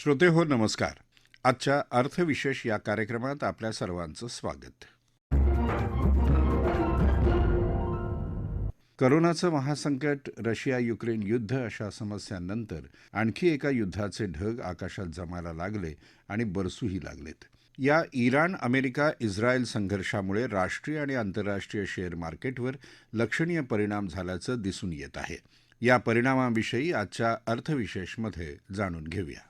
श्रोते हो नमस्कार. आजच्या अर्थविशेष या कार्यक्रमात आपल्या सर्वांचं स्वागत. करोनाचं महासंकट, रशिया युक्रेन युद्ध अशा समस्यांनंतर आणखी एका युद्धाचे ढग आकाशात जमायला लागले आणि बरसूही लागलेत. या इराण अमेरिका इस्रायल संघर्षामुळे राष्ट्रीय आणि आंतरराष्ट्रीय शेअर मार्केटवर लक्षणीय परिणाम झाल्याचं दिसून येत आहे. या परिणामांविषयी आजच्या अर्थविशेषमध्ये जाणून घेऊया.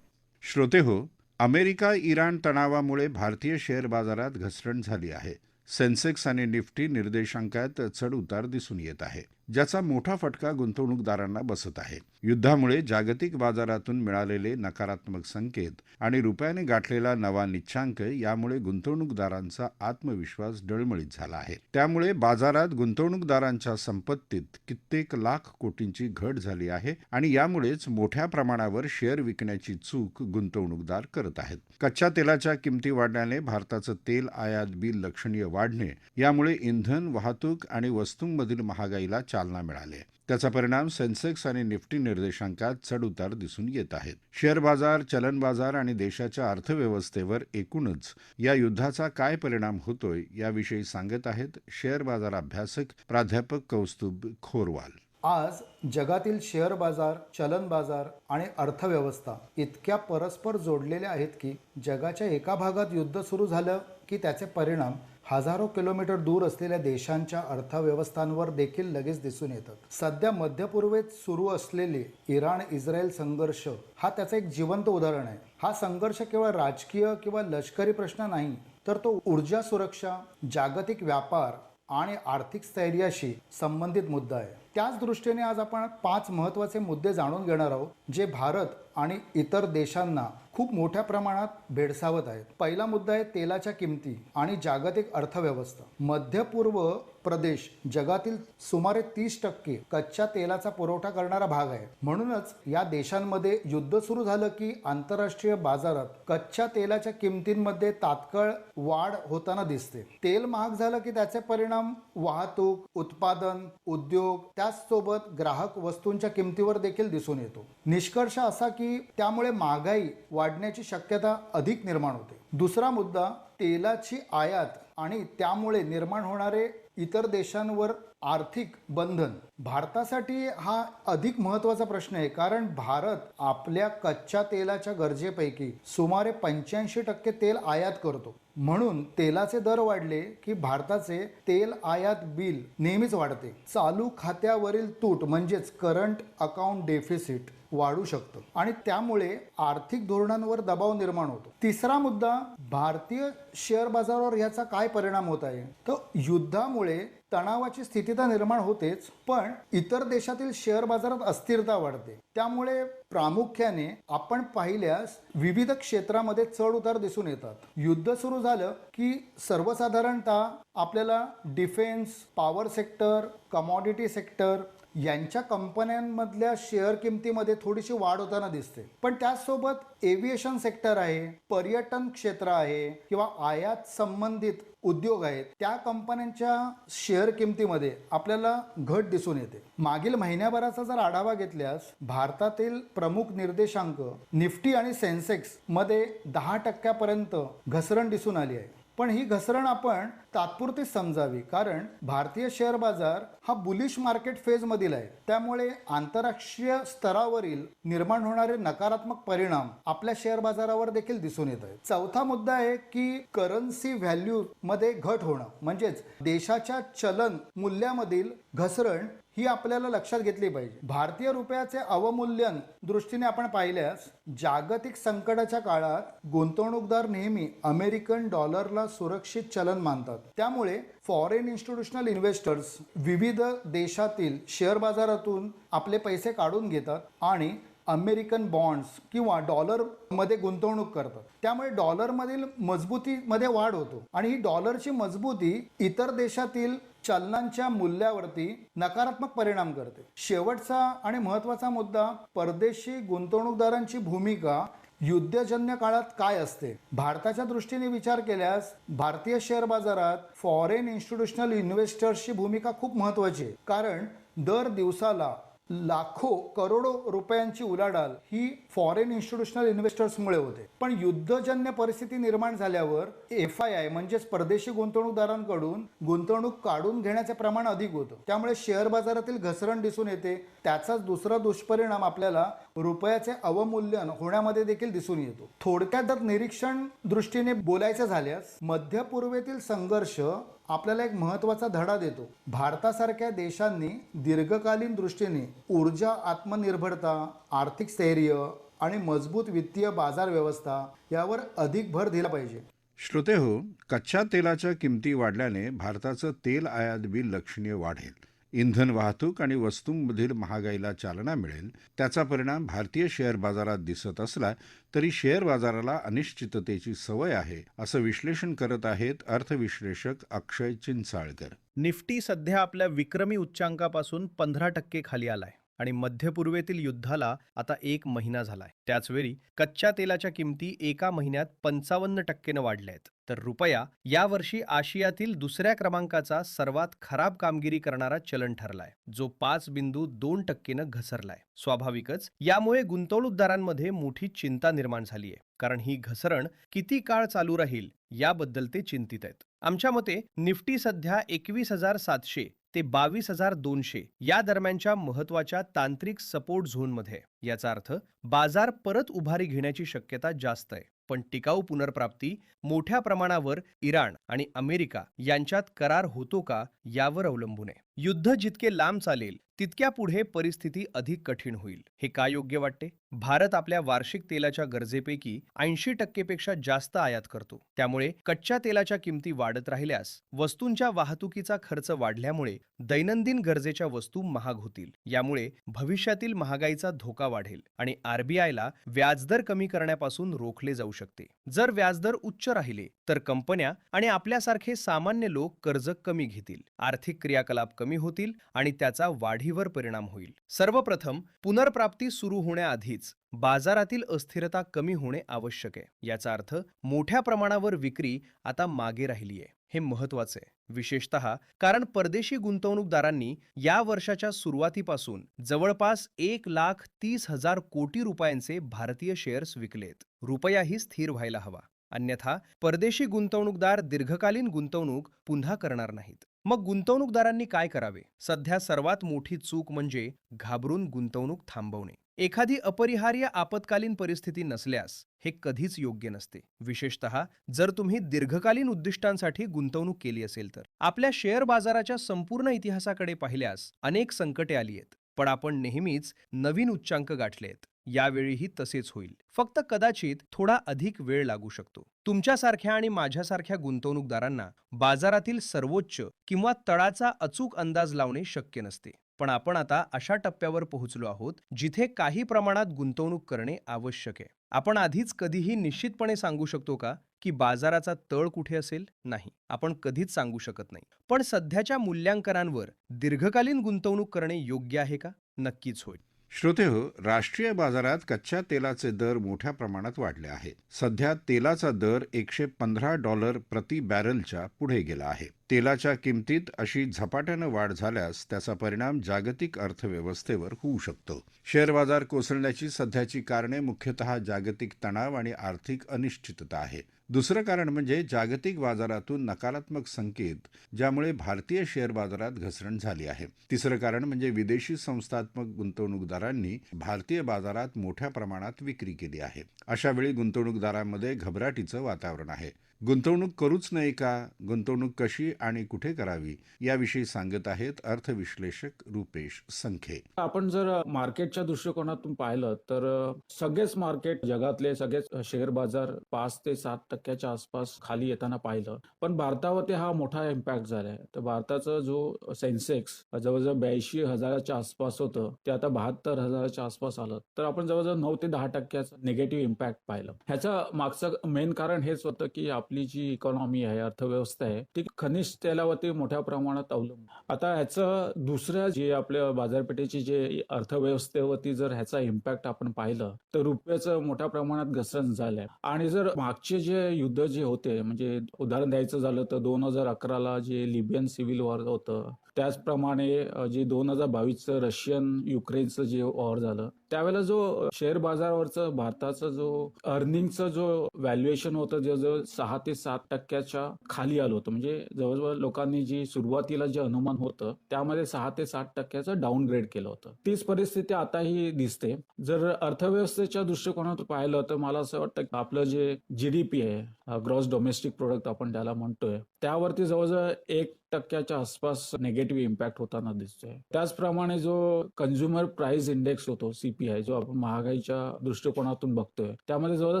श्रोतेहो, अमेरिका इराण तणावामुळे भारतीय शेअर बाजारात घसरण झाली आहे. सेन्सेक्स आणि निफ्टी निर्देशांकात चढउतार दिसून येत आहे, ज्याचा मोठा फटका गुंतवणूकदारांना बसत आहे. युद्धामुळे जागतिक बाजारातून मिळालेले नकारात्मक संकेत आणि रुपयाने गाठलेला नवा निच्चांक यामुळे गुंतवणूकदारांचा आत्मविश्वास डळमळीत झाला आहे. त्यामुळे बाजारात गुंतवणूकदारांच्या संपत्तीत कित्येक लाख कोटींची घट झाली आहे आणि यामुळेच मोठ्या प्रमाणावर शेअर विकण्याची चूक गुंतवणूकदार करत आहेत. कच्च्या तेलाच्या किमती वाढल्याने भारताचं तेल आयात बिल लक्षणीय वाढणे यामुळे इंधन, वाहतूक आणि वस्तूंमधील महागाईला चालना मिळाली. त्याचा परिणाम सेन्सेक्स आणि निफ्टी निर्देशांकात चढउतार दिसून येत आहेत. शेअर बाजार, चलन बाजार आणि देशाच्या अर्थव्यवस्थेवर एकूणच या युद्धाचा काय परिणाम होतोय याविषयी सांगत आहेत शेअर बाजार अभ्यासक प्राध्यापक कौस्तुभ खोरवाल. आज जगातील शेअर बाजार, चलन बाजार आणि अर्थव्यवस्था इतक्या परस्पर जोडलेल्या आहेत की जगाच्या एका भागात युद्ध सुरू झालं की त्याचे परिणाम हजारो किलोमीटर दूर असलेल्या देशांच्या अर्थव्यवस्थांवर देखील लगेच दिसून येतात. सध्या मध्य पूर्वेत सुरू असलेले इराण-इस्रायल संघर्ष हा त्याचं एक जिवंत उदाहरण आहे. हा संघर्ष केवळ राजकीय किंवा लष्करी प्रश्न नाही, तर तो ऊर्जा सुरक्षा, जागतिक व्यापार आणि आर्थिक स्थैर्याशी संबंधित मुद्दा आहे. त्याच दृष्टीने आज आपण 5 महत्त्वाचे मुद्दे जाणून घेणार आहोत, जे भारत आणि इतर देशांना खूप मोठ्या प्रमाणात भेडसावत आहेत. पहिला मुद्दा आहे तेलाच्या किमती आणि जागतिक अर्थव्यवस्था. मध्य पूर्व प्रदेश जगातील सुमारे 30% कच्च्या तेलाचा पुरवठा करणारा भाग आहे. म्हणूनच या देशांमध्ये युद्ध सुरू झालं की आंतरराष्ट्रीय बाजारात कच्च्या तेलाच्या किमतींमध्ये तात्काळ वाढ होताना दिसते. तेल महाग झालं की त्याचे परिणाम वाहतूक, उत्पादन, उद्योग, त्याचसोबत ग्राहक वस्तूंच्या किमतीवर देखील दिसून येतो. निष्कर्ष असा की त्यामुळे महागाई वाढण्याची शक्यता अधिक निर्माण होते. दुसरा मुद्दा तेलाची आयात आणि त्यामुळे निर्माण होणारे इतर देशांवर आर्थिक बंधन. भारतासाठी हा अधिक महत्त्वाचा प्रश्न आहे, कारण भारत आपल्या कच्च्या तेलाच्या गरजेपैकी सुमारे 85% तेल आयात करतो. म्हणून तेलाचे दर वाढले की भारताचे तेल आयात बिल नेहमीच वाढते. चालू खात्यावरील तूट म्हणजेच करंट अकाउंट डेफिसिट वाढू शकतं आणि त्यामुळे आर्थिक धोरणांवर दबाव निर्माण होतो. तिसरा मुद्दा भारतीय शेअर बाजारावर याचा काय परिणाम होत आहे, तर युद्धामुळे तणावाची स्थिती तर निर्माण होतेच, पण इतर देशातील शेअर बाजारात अस्थिरता वाढते. त्यामुळे प्रामुख्याने आपण पाहिल्यास विविध क्षेत्रामध्ये चढ उतार दिसून येतात. युद्ध सुरू झालं की सर्वसाधारणतः आपल्याला defence, power sector, commodity sector यांच्या कंपन्यांमधल्या शेअर किमतीमध्ये थोडीशी वाढ होताना दिसते. पण त्याचसोबत एव्हिएशन सेक्टर आहे, पर्यटन क्षेत्र आहे किंवा आयात संबंधित उद्योग आहेत, त्या कंपन्यांच्या शेअर किमतीमध्ये आपल्याला घट दिसून येते. मागील महिन्याभराचा जर आढावा घेतल्यास भारतातील प्रमुख निर्देशांक निफ्टी आणि सेन्सेक्स मध्ये 10% घसरण दिसून आली आहे. पण ही घसरण आपण तात्पुरती समजावी, कारण भारतीय शेअर बाजार हा बुलिश मार्केट फेज मधील आहे. त्यामुळे आंतरराष्ट्रीय स्तरावरील निर्माण होणारे नकारात्मक परिणाम आपल्या शेअर बाजारावर देखील दिसून येत आहेत. चौथा मुद्दा आहे की करन्सी व्हॅल्यू मध्ये घट होणं, म्हणजेच देशाच्या चलन मूल्यामधील घसरण ही आपल्याला लक्षात घेतली पाहिजे. भारतीय रुपयाचे अवमूल्यन दृष्टीने आपण पाहिल्यास जागतिक संकटाच्या काळात गुंतवणूकदार नेहमी अमेरिकन डॉलरला सुरक्षित चलन मानतात. त्यामुळे फॉरेन इन्स्टिट्यूशनल इन्व्हेस्टर्स विविध देशातील शेअर बाजारातून आपले पैसे काढून घेतात आणि अमेरिकन बॉन्ड्स किंवा डॉलरमध्ये गुंतवणूक करतात. त्यामुळे डॉलरमधील मजबूतीमध्ये वाढ होतो आणि ही डॉलरची मजबूती इतर देशातील चलनांच्या मूल्यावरती नकारात्मक परिणाम करते. शेवटचा आणि महत्त्वाचा मुद्दा परदेशी गुंतवणूकदारांची भूमिका युद्धजन्य काळात काय असते. भारताच्या दृष्टीने विचार केल्यास भारतीय शेअर बाजारात फॉरेन इन्स्टिट्यूशनल इन्व्हेस्टर्सची भूमिका खूप महत्त्वाची आहे, कारण दर दिवसाला लाखो करोडो रुपयांची उलाढाल ही फॉरेन इन्स्टिट्यूशनल इन्व्हेस्टर्समुळे होते. पण युद्धजन्य परिस्थिती निर्माण झाल्यावर FII म्हणजेच परदेशी गुंतवणूकदारांकडून गुंतवणूक काढून घेण्याचे प्रमाण अधिक होतं. त्यामुळे शेअर बाजारातील घसरण दिसून येते. त्याचाच दुसरा दुष्परिणाम आपल्याला रुपयाचे अवमूल्यन होण्यामध्ये देखील दिसून येतो. थोडक्यात जर निरीक्षण दृष्टीने बोलायचं झाल्यास मध्य पूर्वेतील संघर्ष आपल्याला एक महत्त्वाचा धडा देतो. भारतासारख्या देशांनी दीर्घकालीन दृष्टीने ऊर्जा आत्मनिर्भरता, आर्थिक स्थैर्य आणि मजबूत वित्तीय बाजार व्यवस्था यावर अधिक भर दिला पाहिजे. श्रोतेहो, कच्च्या तेलाच्या किमती वाढल्याने भारताचं तेल आयात बिल लक्षणीय वाढेल. इंधन वाहतूक आणि वस्तूंमधील महागाईला चालना मिळेल. त्याचा परिणाम भारतीय शेअर बाजारात दिसत असला तरी शेअर बाजाराला अनिश्चिततेची सवय आहे, असं विश्लेषण करत आहेत अर्थविश्लेषक अक्षय चिंचाळकर. निफ्टी सध्या आपल्या विक्रमी उच्चांकापासून 15% खाली आलाय आणि मध्य पूर्वेतील युद्धाला आता 1 महिना झालाय. त्याचवेळी कच्च्या तेलाच्या किमती एका महिन्यात 55% वाढल्या आहेत. तर रुपया यावर्षी आशियातील दुसऱ्या क्रमांकाचा सर्वात खराब कामगिरी करणारा चलन ठरलाय, जो 5.2% घसरलाय. स्वाभाविकच यामुळे गुंतवणूकदारांमध्ये मोठी चिंता निर्माण झाली आहे, कारण ही घसरण किती काळ चालू राहील याबद्दल ते चिंतित आहेत. आमच्या मते निफ्टी सध्या 21,700 ते 22,200 या दरम्यानच्या महत्वाच्या तांत्रिक सपोर्ट झोनमध्ये. याचा अर्थ बाजार परत उभारी घेण्याची शक्यता जास्त आहे. पण टिकाऊ पुनर्प्राप्ती मोठ्या प्रमाणावर इराण आणि अमेरिका यांच्यात करार होतो का यावर अवलंबून आहे. युद्ध जितके लांब चालेल तितक्या पुढे परिस्थिती अधिक कठीण होईल. हे का योग्य वाटते? भारत आपल्या वार्षिक तेलाच्या गरजेपैकी 80% पेक्षा जास्त आयात करतो. त्यामुळे कच्च्या तेलाच्या किमती वाढत राहिल्यास वस्तूंच्या वाहतुकीचा खर्च वाढल्यामुळे दैनंदिन गरजेच्या वस्तू महाग होतील. यामुळे भविष्यातील महागाईचा धोका वाढेल आणि RBIला व्याजदर कमी करण्यापासून रोखले जाऊ शकते. जर व्याजदर उच्च राहिले तर कंपन्या आणि आपल्यासारखे सामान्य लोक कर्ज कमी घेतील, आर्थिक क्रियाकलाप कमी होतील आणि त्याचा वाढीवर परिणाम होईल. सर्वप्रथम पुनर्प्राप्ती सुरू होण्याआधीच बाजारातील अस्थिरता कमी होणे आवश्यक आहे. याचा अर्थ मोठ्या प्रमाणावर विक्री आता मागे राहिली आहे. हे महत्वाचे आहे, विशेषतः कारण परदेशी गुंतवणूकदारांनी या वर्षाच्या सुरुवातीपासून जवळपास 1,30,000 कोटी रुपयांचे भारतीय शेअर्स विकलेत. रुपयाही स्थिर व्हायला हवा, अन्यथा परदेशी गुंतवणूकदार दीर्घकालीन गुंतवणूक पुन्हा करणार नाहीत. मग गुंतवणूकदारांनी काय करावे? सध्या सर्वात मोठी चूक म्हणजे घाबरून गुंतवणूक थांबवणे. एखादी अपरिहार्य आपत्कालीन परिस्थिती नसल्यास हे कधीच योग्य नसते, विशेषतः जर तुम्ही दीर्घकालीन उद्दिष्टांसाठी गुंतवणूक केली असेल तर. आपल्या शेअर बाजाराच्या संपूर्ण इतिहासाकडे पाहिल्यास अनेक संकटे आली आहेत, पण आपण नेहमीच नवीन उच्चांक गाठले आहेत. यावेळीही तसेच होईल, फक्त कदाचित थोडा अधिक वेळ लागू शकतो. तुमच्यासारख्या आणि माझ्यासारख्या गुंतवणूकदारांना बाजारातील सर्वोच्च किंवा तळाचा अचूक अंदाज लावणे शक्य नसते. पण आपण आता अशा टप्प्यावर पोहोचलो आहोत जिथे काही प्रमाणात गुंतवणूक करणे आवश्यक आहे. आपण आधीच कधीही निश्चितपणे सांगू शकतो का की बाजाराचा तळ कुठे असेल? नाही, आपण कधीच सांगू शकत नाही. पण सध्याच्या मूल्यांकनांवर दीर्घकालीन गुंतवणूक करणे योग्य आहे का? नक्कीच होईल. श्रोतेहो, राष्ट्रीय बाजारात कच्च्या तेलाचे दर मोठ्या प्रमाणात वाढले आहेत. सध्या तेलाचा दर $115 प्रति बॅरलच्या पुढे गेला आहे. तेलाच्या किमतीत अशी झपाट्यानं वाढ झाल्यास त्याचा परिणाम जागतिक अर्थव्यवस्थेवर होऊ शकतो. शेअर बाजार कोसळण्याची सध्याची कारणे मुख्यतः जागतिक तणाव आणि आर्थिक अनिश्चितता आहे. दुसरं कारण म्हणजे जागतिक बाजारातून नकारात्मक संकेत, ज्यामुळे भारतीय शेअर बाजारात घसरण झाली आहे. तिसरं कारण म्हणजे विदेशी संस्थात्मक गुंतवणूकदारांनी भारतीय बाजारात मोठ्या प्रमाणात विक्री केली आहे. अशावेळी गुंतवणूकदारांमध्ये घबराटीचं वातावरण आहे. गुंतवणूक करूच नये का? गुंतवणूक कशी आणि कुठे करावी याविषयी सांगत आहेत अर्थविश्लेषक रुपेश संखे. आपण जर मार्केटच्या दृष्टिकोनातून पाहिलं तर सगळेच मार्केट, जगातले सगळेच शेअर बाजार 5 ते 7% आसपास खाली येताना पाहिलं. पण भारतावरती हा मोठा इम्पॅक्ट झालाय. तर भारताचा जो सेन्सेक्स जवळजवळ 82,000च्या आसपास होतं, ते आता 72,000च्या आसपास आलं. तर आपण जवळजवळ 9 ते 10% निगेटिव्ह इम्पॅक्ट पाहिलं. ह्याचं मागचं मेन कारण हेच होतं की आपली जी इकॉनॉमी आहे, अर्थव्यवस्था आहे, ती खनिज तेलावरती मोठ्या प्रमाणात अवलंबून. आता ह्याचं दुसऱ्या जे आपल्या बाजारपेठेची जे अर्थव्यवस्थेवरती जर ह्याचा इम्पॅक्ट आपण पाहिलं तर रुपयाचं मोठ्या प्रमाणात घसरण झालंय. आणि जर मागचे जे युद्ध जे होते, म्हणजे उदाहरण द्यायचं झालं तर 2011ला जे लिबियन सिव्हिल वॉर होतं, त्याचप्रमाणे जे 2022चं रशियन युक्रेनचं जे वॉर झालं त्यावेळेला जो शेअर बाजारावरचं भारताचा जो अर्निंगचं जो व्हॅल्युएशन होतं जवळजवळ 6 ते 7% खाली आलं होतं. म्हणजे जवळजवळ लोकांनी जी सुरुवातीला जे अनुमान होतं त्यामध्ये 6 ते 7% डाऊनग्रेड केलं होतं. तीच परिस्थिती आताही दिसते. जर अर्थव्यवस्थेच्या दृष्टिकोनातून पाहिलं तर मला असं वाटतं की आपलं जे GDP आहे, ग्रॉस डोमेस्टिक प्रोडक्ट आपण त्याला म्हणतोय, त्यावरती जवळजवळ 1% आसपास निगेटिव्ह इम्पॅक्ट होताना दिसतोय. त्याचप्रमाणे जो कन्झ्युमर प्राइस इंडेक्स होतो CPI, जो आपण महागाईच्या दृष्टिकोनातून बघतोय, त्यामध्ये जवळजवळ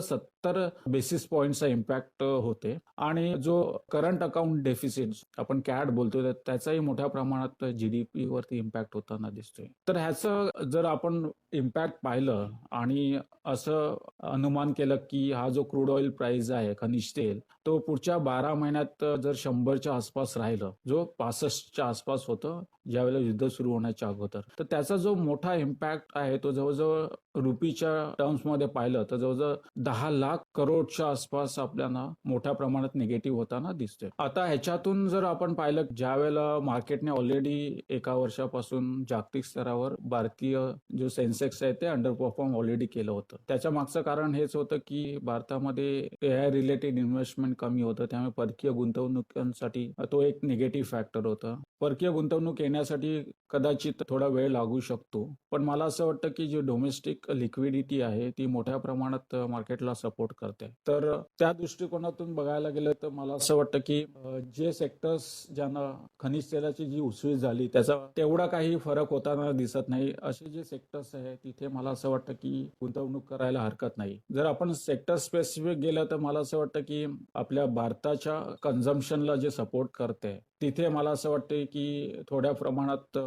70 बेसिस पॉइंटचा इम्पॅक्ट होते. आणि जो करंट अकाउंट डेफिसिट आपण CAD बोलतोय, तर त्याचाही मोठ्या प्रमाणात GDP वरती इम्पॅक्ट होताना दिसतोय. तर ह्याचं जर आपण इम्पॅक्ट पाहिलं आणि असं अनुमान केलं की हा जो क्रूड ऑइल प्राइस आहे, खनिज तेल, तो पुढच्या 12 महिन्यात जर 100च्या आसपास राहिलं, जो 65च्या आसपास होतं ज्यावेळेला युद्ध सुरू होण्याच्या अगोदर, तर त्याचा जो मोठा इम्पॅक्ट आहे तो जवळजवळ रुपीच्या टर्म्समध्ये पाहिलं तर जवळजवळ 10 लाख करोडच्या आसपास आपल्याला मोठ्या प्रमाणात निगेटिव्ह होताना दिसतोय. आता ह्याच्यातून जर आपण पाहिलं ज्या वेळेला मार्केटने ऑलरेडी एका वर्षापासून जागतिक स्तरावर भारतीय जो सेन्सेक्स आहे ते अंडर परफॉर्म ऑलरेडी केलं होतं. त्याच्या मागचं कारण हेच होतं की भारतामध्ये AI रिलेटेड इन्व्हेस्टमेंट कमी होतं, त्यामुळे परकीय गुंतवणुकांसाठी तो एक निगेटिव्ह फॅक्टर होता. परकीय गुंतवणूक येण्यासाठी कदाचित थोडा वेळ लागू शकतो, पण मला असं वाटतं की जी डोमेस्टिक लिक्विडिटी आहे ती मोठ्या प्रमाणात मार्केटला सपोर्ट करते. तर त्या दृष्टिकोनातून बघायला गेलं तर मला असं वाटतं की जे सेक्टर्स ज्यांना खनिज तेलाची जी उसळी झाली त्याचा तेवढा काही फरक होताना दिसत नाही, असे जे सेक्टर्स आहे तिथे मला असं वाटतं की गुंतवणूक करायला हरकत नाही. जर आपण सेक्टर स्पेसिफिक गेलं तर मला असं वाटतं की आपल्या भारताच्या कन्झम्पशनला जे सपोर्ट करते तिथे मला असं वाटतं की थोड्या प्रमाणात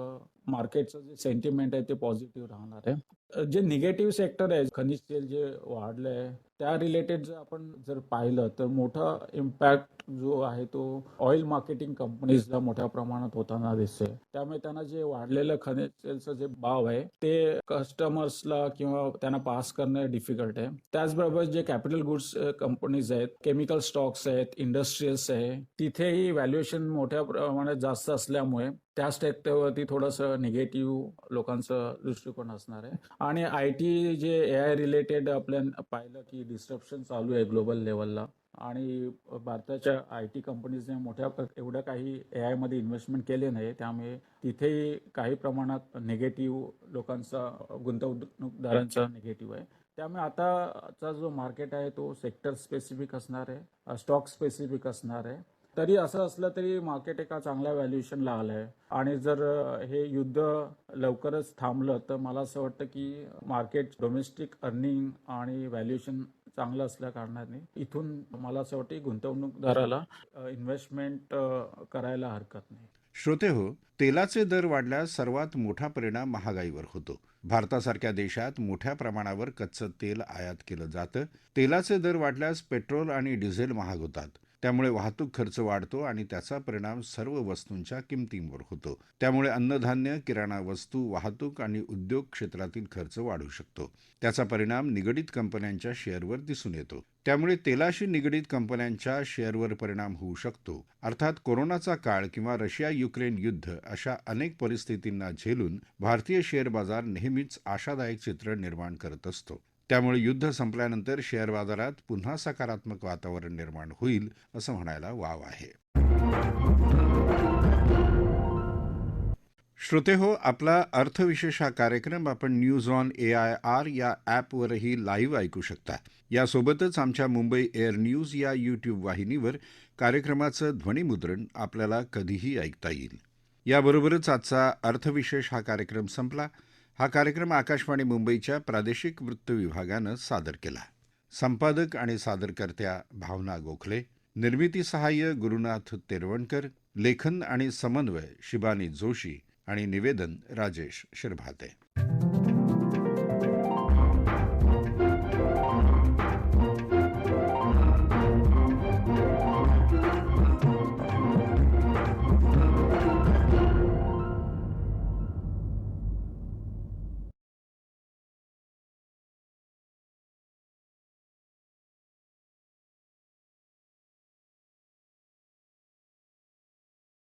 मार्केटचं जे सेंटिमेंट आहे ते पॉझिटिव्ह राहणार आहे. जे निगेटिव्ह सेक्टर आहे, खनिज तेल जे वाढलंय त्या रिलेटेड जर आपण पाहिलं तर मोठा इम्पॅक्ट जो आहे तो ऑइल मार्केटिंग कंपनीजला मोठ्या प्रमाणात होताना दिसतोय. त्यामुळे त्यांना जे वाढलेलं खनिज तेलचं जे भाव आहे ते कस्टमर्सला किंवा त्यांना पास करणं डिफिकल्ट आहे. त्याचबरोबर जे कॅपिटल गुड्स कंपनीज आहेत, केमिकल स्टॉक्स आहेत, इंडस्ट्रीज आहे, तिथेही व्हॅल्युएशन मोठ्या प्रमाणात जास्त असल्यामुळे त्या सेक्टरवरती थोडंसं निगेटिव्ह लोकांचा दृष्टिकोन असणार आहे. आणि IT जे AI रिलेटेड आपण पाहिलं की डिस्ट्रप्शन चालू आहे ग्लोबल लेवलला, आणि भारताच्या IT कंपनीजने एवढ्या काही AI मध्ये इन्व्हेस्टमेंट केले नाही, त्यामुळे तिथेही काही प्रमाणात निगेटिव्ह लोकांचा, गुंतवणूकदारांचा निगेटिव्ह आहे. त्यामुळे आताचा जो मार्केट आहे तो सेक्टर स्पेसिफिक असणार आहे, स्टॉक स्पेसिफिक असणार आहे. तरी असं असलं तरी मार्केट एका चांगल्या व्हॅल्युएशनला आलं आहे. आणि जर हे युद्ध लवकरच थांबलं तर मला असं वाटतं की मार्केट डोमेस्टिक अर्निंग आणि व्हॅल्युएशन चांगलं असल्या कारणाने इथून मला असं वाटतं की गुंतवणूकदाराला इन्व्हेस्टमेंट करायला हरकत नाही. श्रोते हो, तेलाचे दर वाढल्यास सर्वात मोठा परिणाम महागाईवर होतो. भारतासारख्या देशात मोठ्या प्रमाणावर कच्चं तेल आयात केलं जातं. तेलाचे दर वाढल्यास पेट्रोल आणि डिझेल महाग होतात. त्यामुळे वाहतूक खर्च वाढतो आणि त्याचा परिणाम सर्व वस्तूंच्या किमतींवर होतो. त्यामुळे अन्नधान्य, किराणा वस्तू, वाहतूक आणि उद्योग क्षेत्रातील खर्च वाढू शकतो. त्याचा परिणाम निगडित कंपन्यांच्या शेअरवर दिसून येतो. त्यामुळे तेलाशी निगडित कंपन्यांच्या शेअरवर परिणाम होऊ शकतो. अर्थात कोरोनाचा काळ किंवा रशिया-युक्रेन युद्ध अशा अनेक परिस्थितींना झेलून भारतीय शेअर बाजार नेहमीच आशादायक चित्र निर्माण करत असतो. त्यामुळे युद्ध संपल्यानंतर शेअर बाजारात पुन्हा सकारात्मक वातावरण निर्माण होईल असं म्हणायला वाव आहे. श्रोते हो, आपला अर्थविशेष हा कार्यक्रम आपण न्यूज ऑन AIR या ॲपवरही लाईव्ह ऐकू शकता. यासोबतच आमच्या मुंबई एअर न्यूज या यूट्यूब वाहिनीवर कार्यक्रमाचं ध्वनिमुद्रण आपल्याला कधीही ऐकता येईल. याबरोबरच आजचा अर्थविशेष हा कार्यक्रम संपला. हा कार्यक्रम आकाशवाणी मुंबईच्या प्रादेशिक वृत्त विभागानं सादर केला. संपादक आणि सादरकर्त्या भावना गोखले, निर्मिती सहाय्य गुरुनाथ तेरवणकर, लेखन आणि समन्वय शिबानी जोशी आणि निवेदन राजेश शिरभाते.